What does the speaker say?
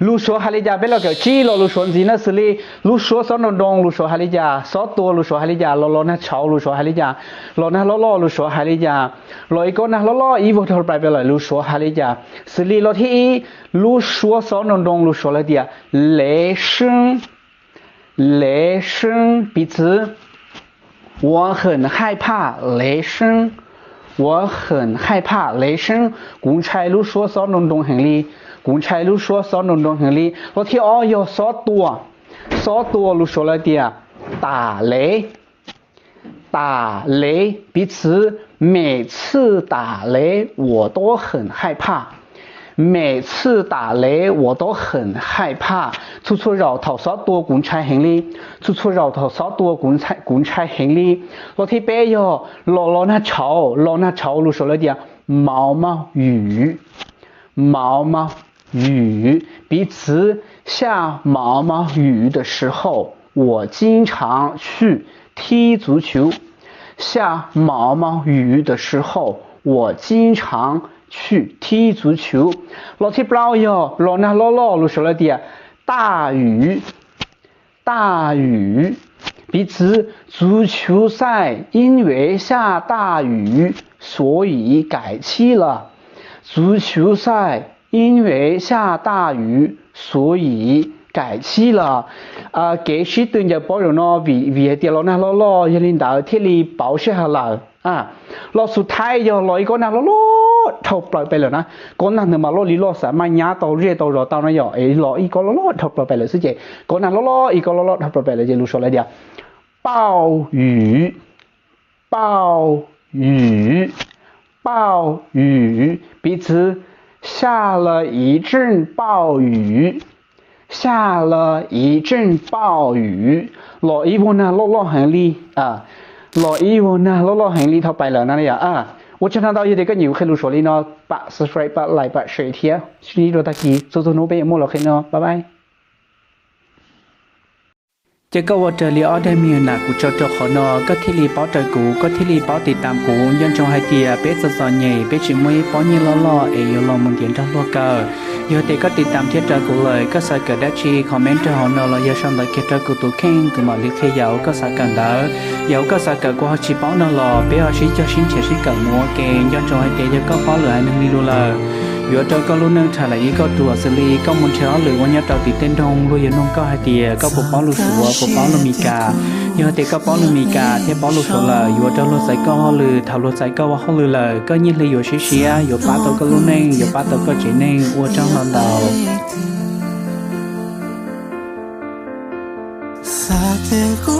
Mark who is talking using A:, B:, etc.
A: lu số hai lý gia biết là kiểu chi lo lu số gì nó xử lý lu số sáu đồng đồng lu số hai lý gia sáu tua lu số hai lý gia lo na cháu lu số hai lý gia lo na lo lu số hai lý gia loอีกนะloอีvô thôiไปเลยlu số hai lý gia xử lý loที่lu số sáu đồng đồng lu số了的雷声彼此我很害怕雷声我很害怕雷声公差路说少弄东行李公差路说少弄东行李我听哦哟少多路说了的打雷彼此每次打雷我都很害怕每次打雷我都很害怕处处绕头少多公差行李处处绕头少多公差行李我听白哟老那潮路说了的毛雨彼此下毛毛雨的时候我经常去踢足球下毛毛雨的时候我经常去踢足球老天不老哟老那路说了的大雨彼此足球赛因为下大雨所以改期了足球赛因为下大雨所以改期了给是对着包容呢vì tiền lo na lo cho nên đã thiết lý bảo sẽ hà là lo สุดท้ายyo loอีกนะloเท่าปล่อยไปแล้วนะก่อนนั้นมาloลีloสามารถย้าต่อเรียต่อรอตอนนั้นyoไอ้loอีกloเท่าปล่อยไปเลยสิเจก่อนนั้นloอีกloเท่าปล่อยไปเลยจะรู้说了的暴雨彼此下了一阵暴雨老一问呢老行李老一问呢老行李เท่าไปแล้วนั่นเนี่ย我经常到有这个牛黑路说的呢把是非把来把水贴去你说他去走走路ไปหมดแล้วเคเนาะบ๊ายบายจะก็ว่าเจอลีออได้มีหนักกูจะขอนอก็ที่ลีป้อเจอกูก็ที่ลีป้อติดตามกูยันจงให้เตียเป๊ะสอนใหญ่เป๊ะชิมวยป้อนี่ล้อเอยลองมึงเตียนทั้งตัวเกิดยอเตก็ติดตามเทียเจอกูเลยก็ใส่เกิดได้ชีคอมเมนต์เจอหอนอเราอย่าชมเลยเกิดเจอกูตัวเข่งกูมาลิเคยาวก็ใส่กันเด้อยาวก็ใส่เกิดกูชีป้อนอล้อเป๊ะชีจะชิ้นเฉยชีเกิดมัวเกงยันจงให้เตียก็ป้อเหลือหนึ่งนี่รู้เลยอยู่เจอก็รู้นึงถ่ายอะไรก็ตัวสลีก็มุนเช้าหรือวันนี้เราติดเต้นทงรู้ยันน้องก็ให้เตียก็ปกป้องลูกสัวปกป้องลูกมีกาอยู่เตก็ป้องลูกมีกาเทียป้องลูกสัวเลยอยู่เจอลูกใส่ก็หรือถ้าลูกใส่ก็ว่าเขาเลยก็ยิ่งเลยอยู่เชียอยู่ป้าตัวก็รู้นึงอยู่ป้าตัวก็เจนึงวัวจังนอนดาว